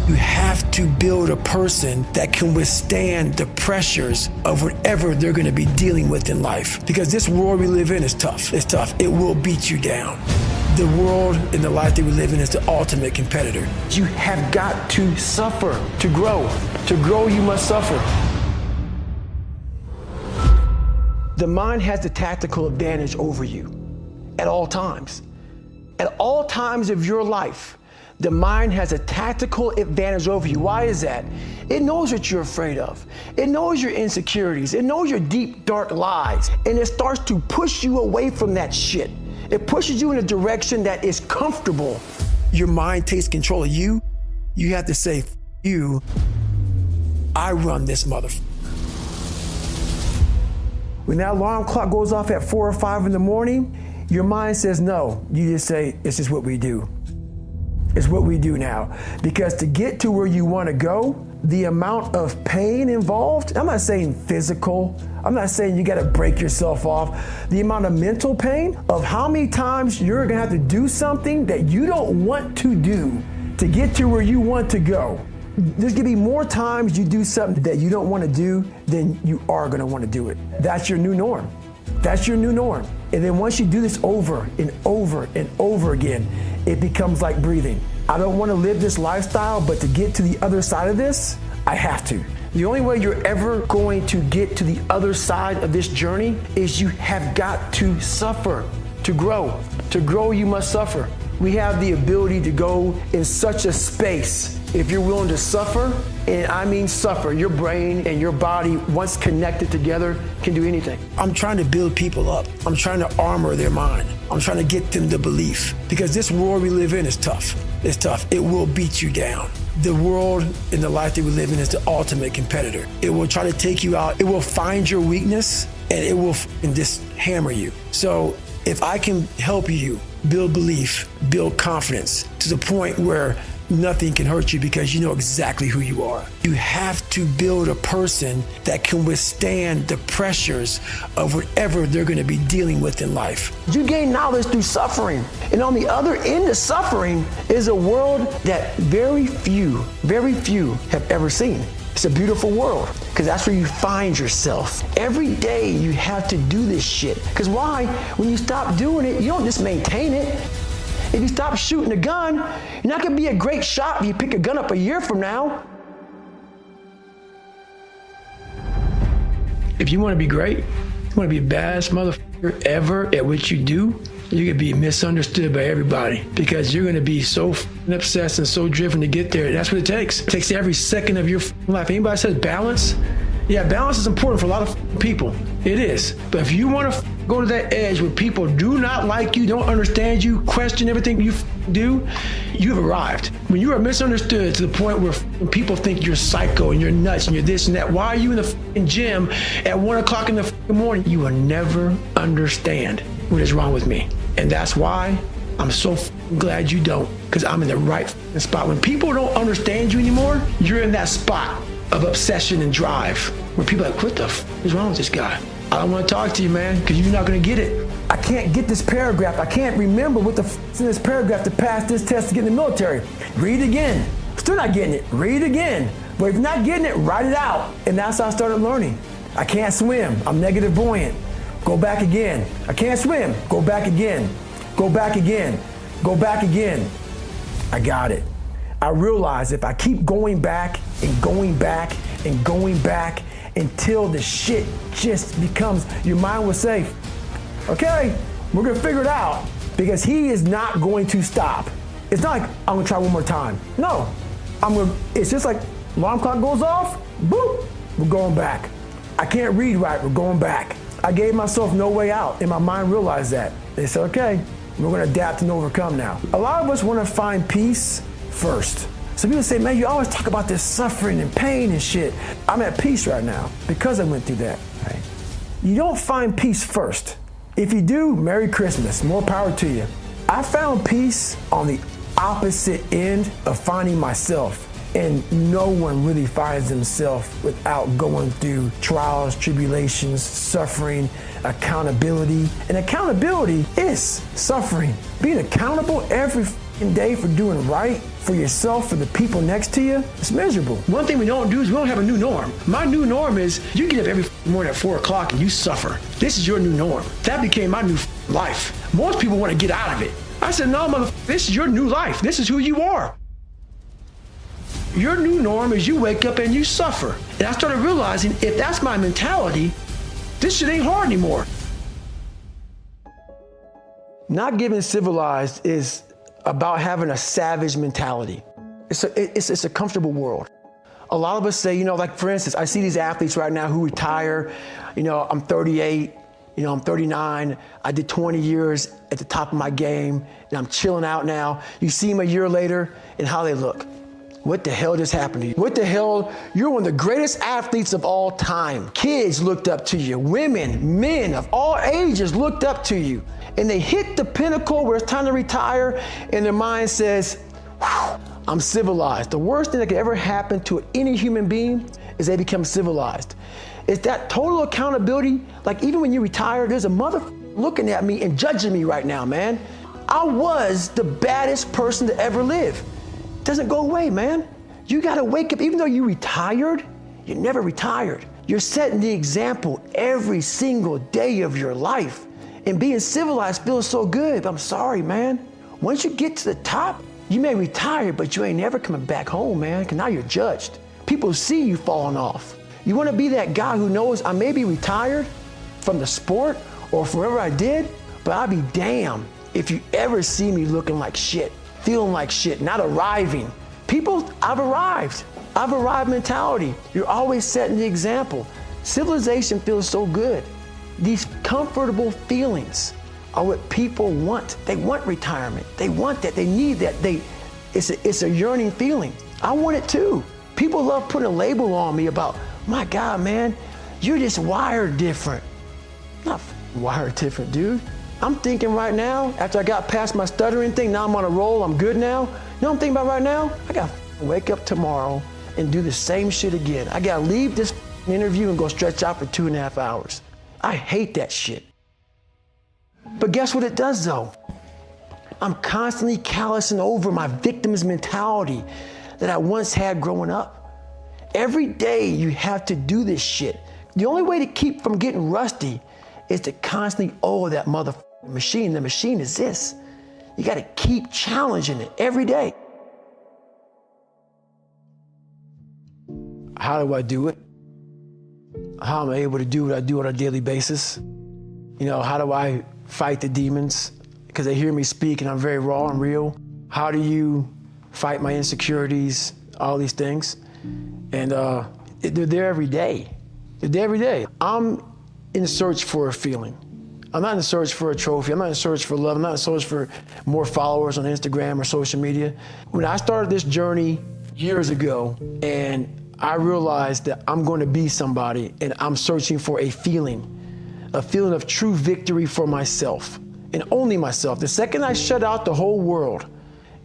You have to build a person that can withstand the pressures of whatever they're going to be dealing with in life. Because this world we live in is tough. It's tough. It will beat you down. The world and the life that we live in is the ultimate competitor. You have got to suffer to grow. To grow, you must suffer. The mind has the tactical advantage over you at all times. At all times of your life, the mind has a tactical advantage over you. Why is that? It knows what you're afraid of. It knows your insecurities. It knows your deep, dark lies. And it starts to push you away from that shit. It pushes you in a direction that is comfortable. Your mind takes control of you. You have to say, F you, I run this motherfucker. When that alarm clock goes off at 4 or 5 in the morning, your mind says no. You just say, it's just what we do. It's what we do now. Because to get to where you want to go, the amount of pain involved, I'm not saying physical, I'm not saying you got to break yourself off. The amount of mental pain of how many times you're going to have to do something that you don't want to do to get to where you want to go. There's going to be more times you do something that you don't want to do than you are going to want to do it. That's your new norm. That's your new norm. And then once you do this over and over and over again, it becomes like breathing. I don't want to live this lifestyle, but to get to the other side of this, I have to. The only way you're ever going to get to the other side of this journey is you have got to suffer to grow. To grow, you must suffer. We have the ability to go in such a space if you're willing to suffer, and I mean suffer. Your brain and your body, once connected together, can do anything. I'm trying to build people up. I'm trying to armor their mind. I'm trying to get them the belief. Because this world we live in is tough. It's tough. It will beat you down. The world and the life that we live in is the ultimate competitor. It will try to take you out. It will find your weakness, and it will just hammer you. So if I can help you build belief, build confidence to the point where nothing can hurt you because you know exactly who you are. You have to build a person that can withstand the pressures of whatever they're going to be dealing with in life. You gain knowledge through suffering. And on the other end of suffering is a world that very few have ever seen. It's a beautiful world because that's where you find yourself. Every day you have to do this shit. Because why? When you stop doing it, you don't just maintain it. If you stop shooting a gun, you're not gonna be a great shot if you pick a gun up a year from now. If you wanna be great, you wanna be the baddest motherfucker ever at what you do, you're gonna be misunderstood by everybody because you're gonna be so obsessed and so driven to get there. That's what it takes. It takes every second of your life. Anybody says balance? Yeah, balance is important for a lot of people. It is. But if you want to go to that edge where people do not like you, don't understand you, question everything you do, you have arrived. When you are misunderstood to the point where people think you're psycho and you're nuts and you're this and that, why are you in the gym at 1 o'clock in the morning? You will never understand what is wrong with me. And that's why I'm so glad you don't, because I'm in the right spot. When people don't understand you anymore, you're in that spot of obsession and drive where people are like, what the is wrong with this guy? I don't want to talk to you, man, because you're not going to get it. I can't get this paragraph. I can't remember what the is in this paragraph to pass this test to get in the military. Read it again. Still not getting it. Read it again. But if you're not getting it, write it out. And that's how I started learning. I can't swim. I'm negative buoyant. Go back again. I can't swim. Go back again. Go back again. Go back again. I got it. I realize if I keep going back and going back and going back until the shit just becomes, your mind will say, okay, we're gonna figure it out, because he is not going to stop. It's not like I'm gonna try one more time. No, it's just like alarm clock goes off, boop, we're going back. I can't read right, we're going back. I gave myself no way out, and my mind realized that. They said, okay, we're gonna adapt and overcome now. A lot of us wanna find peace first. So people say, man, you always talk about this suffering and pain and shit. I'm at peace right now because I went through that. Right? You don't find peace first. If you do, Merry Christmas, more power to you. I found peace on the opposite end of finding myself. And no one really finds themselves without going through trials, tribulations, suffering, accountability. And accountability is suffering. Being accountable every day for doing right for yourself, for the people next to you, it's miserable. One thing we don't do is we don't have a new norm. My new norm is you get up every morning at 4 o'clock and you suffer. This is your new norm. That became my new life. Most people want to get out of it. I said, no, motherfucker, this is your new life. This is who you are. Your new norm is you wake up and you suffer. And I started realizing if that's my mentality, this shit ain't hard anymore. Not getting civilized is about having a savage mentality. It's a comfortable world. A lot of us say, like for instance, I see these athletes right now who retire. I'm 38, I'm 39. I did 20 years at the top of my game and I'm chilling out now. You see them a year later and how they look. What the hell just happened to you? What the hell? You're one of the greatest athletes of all time. Kids looked up to you. Women, men of all ages looked up to you. And they hit the pinnacle where it's time to retire and their mind says, I'm civilized. The worst thing that could ever happen to any human being is they become civilized. It's that total accountability. Like even when you retire, there's a mother looking at me and judging me right now, man. I was the baddest person to ever live. It doesn't go away, man. You gotta wake up, even though you retired, you're never retired. You're setting the example every single day of your life. And being civilized feels so good, but I'm sorry, man. Once you get to the top, you may retire, but you ain't never coming back home, man, because now you're judged. People see you falling off. You wanna be that guy who knows I may be retired from the sport or from whatever I did, but I'll be damned if you ever see me looking like shit, feeling like shit, not arriving. People, I've arrived. I've arrived mentality. You're always setting the example. Civilization feels so good. These comfortable feelings are what people want. They want retirement. They want that. They need that. It's a yearning feeling. I want it too. People love putting a label on me about, my God, man, you're just wired different. I'm not wired different, dude. I'm thinking right now, after I got past my stuttering thing, now I'm on a roll, I'm good now. You know what I'm thinking about right now? I gotta wake up tomorrow and do the same shit again. I gotta leave this interview and go stretch out for 2.5 hours. I hate that shit. But guess what it does though? I'm constantly callousing over my victim's mentality that I once had growing up. Every day you have to do this shit. The only way to keep from getting rusty is to constantly owe that motherfucking machine. The machine is this. You gotta keep challenging it every day. How do I do it? How am I able to do what I do on a daily basis? How do I fight the demons? Because they hear me speak and I'm very raw and real. How do you fight my insecurities, all these things? And they're there every day. They're there every day. I'm in search for a feeling. I'm not in search for a trophy. I'm not in search for love. I'm not in search for more followers on Instagram or social media. When I started this journey years ago and I realized that I'm going to be somebody and I'm searching for a feeling of true victory for myself and only myself. The second I shut out the whole world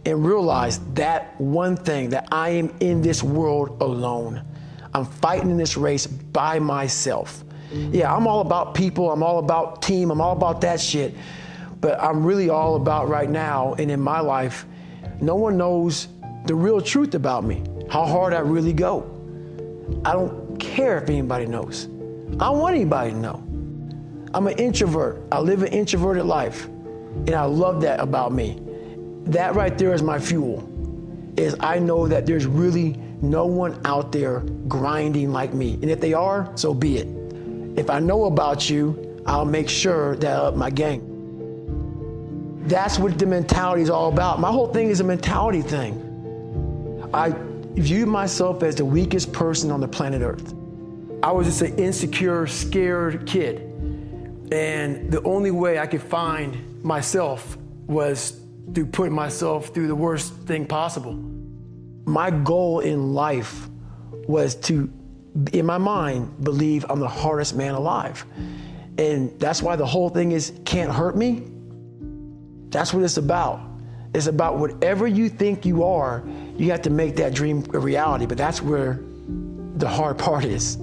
and realized that one thing, that I am in this world alone. I'm fighting in this race by myself. Yeah, I'm all about people, I'm all about team, I'm all about that shit. But I'm really all about right now and in my life, no one knows the real truth about me, how hard I really go. I don't care if anybody knows. I don't want anybody to know. I'm an introvert. I live an introverted life. And I love that about me. That right there is my fuel, is I know that there's really no one out there grinding like me. And if they are, so be it. If I know about you, I'll make sure that I up my game. That's what the mentality is all about. My whole thing is a mentality thing. I view myself as the weakest person on the planet Earth. I was just an insecure, scared kid. And the only way I could find myself was through putting myself through the worst thing possible. My goal in life was to, in my mind, believe I'm the hardest man alive. And that's why the whole thing is can't hurt me. That's what it's about. It's about whatever you think you are, you have to make that dream a reality. But that's where the hard part is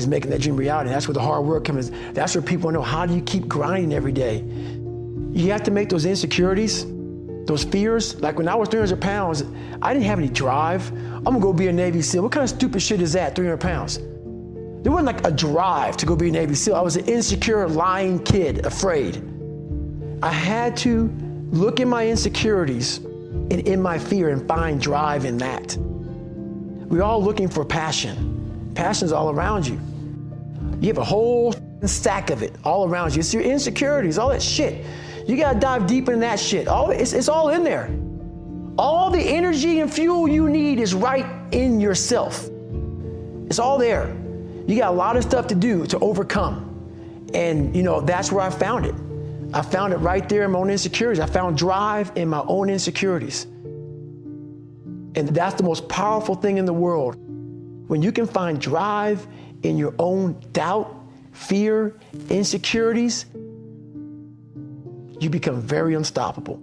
making that dream reality. That's where the hard work comes. That's where people know, how do you keep grinding every day? You have to make those insecurities Those fears, like when I was 300 pounds, I didn't have any drive. I'm gonna go be a Navy SEAL. What kind of stupid shit is that, 300 pounds? There wasn't like a drive to go be a Navy SEAL. I was an insecure, lying kid, afraid. I had to look at my insecurities and in my fear and find drive in that. We're all looking for passion. Passion's all around you. You have a whole stack of it all around you. It's your insecurities, all that shit. You gotta dive deep into that shit. It's all in there. All the energy and fuel you need is right in yourself. It's all there. You got a lot of stuff to do to overcome. And that's where I found it. I found it right there in my own insecurities. I found drive in my own insecurities. And that's the most powerful thing in the world. When you can find drive in your own doubt, fear, insecurities, you become very unstoppable.